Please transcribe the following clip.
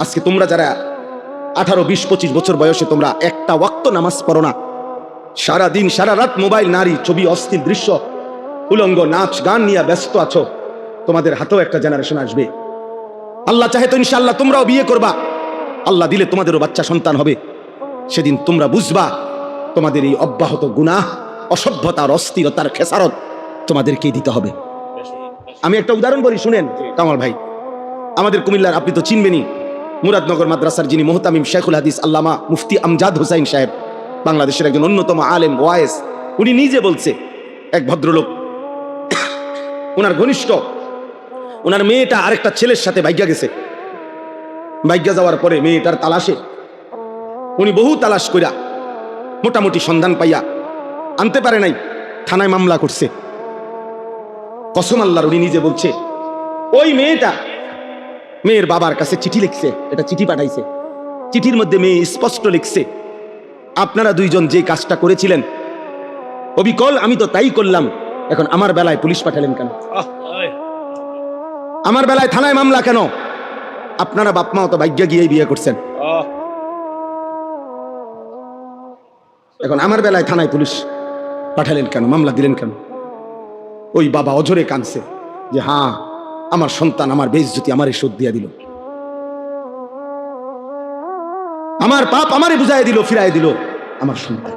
আজকে তোমরা যারা 18, 20, 25 বছর বয়সে তোমরা একটা ওয়াক্ত নামাজ পড়ো না, সারা দিন সারা রাত মোবাইল, নারী, ছবি, অশ্লীল দৃশ্য, উলঙ্গ নাচ গান নিয়ে ব্যস্ত আছো, তোমাদের হাতেও একটা জেনারেশন আসবে। আল্লাহ চাহে তো ইনশাআল্লাহ তোমরাও বিয়ে করবা, আল্লাহ দিলে তোমাদেরও বাচ্চা সন্তান হবে। সেদিন তোমরা বুঝবা তোমাদের এই অব্যাহত গুনাহ, অসভ্যতার, অস্থিরতার খেসারত তোমাদেরকেই দিতে হবে। আমি একটা উদাহরণ বলি, শুনেন কামাল ভাই। আমাদের কুমিল্লার, আপনি তো চিনবেনই, মুরাদনগর মাদ্রাসার যিনি মুহতামিম শেখুল হাদিস আল্লামা মুফতি আমজাদ হোসাইন সাহেব, বাংলাদেশের একজন অন্যতম আলেম ওয়ায়েস, উনি নিজে বলছে, এক ভদ্রলোক, ওনার ঘনিষ্ঠ, ওনার মেয়েটা আরেকটা ছেলের সাথে ভাগ্যা গেছে। ভাগ্যা যাওয়ার পরে মেয়েটার তালাশে উনি বহু তালাশ কইরা মোটামুটি সন্ধান পাইয়া আনতে পারে নাই, থানায় মামলা করছে। কসম আল্লাহর, উনি নিজে বলছে ওই মেয়েটা মেয়ের বাবার কাছে চিঠি লিখছে, এটা চিঠি পাঠাইছে। চিঠির মধ্যে মেয়ে স্পষ্ট লিখছে, আপনারা দুইজন যে কাজটা করেছিলেন অবিকল আমি তো তাই করলাম, এখন আমার বেলায় পুলিশ পাঠালেন কেন? আমার বেলায় থানায় মামলা কেন? আপনারা বাপ মাও তো ভাগ্যা গিয়েই বিয়ে করছেন, এখন আমার বেলায় থানায় পুলিশ পাঠালেন কেন, মামলা দিলেন কেন? ওই বাবা অঝরে কাঁদছে যে হ্যাঁ, আমার সন্তান আমার বেইজ্জতি আমারে শোধ দিয়া দিল, আমার পাপ আমারে বুঝাই দিল, ফিরাই দিল আমার সন্তান।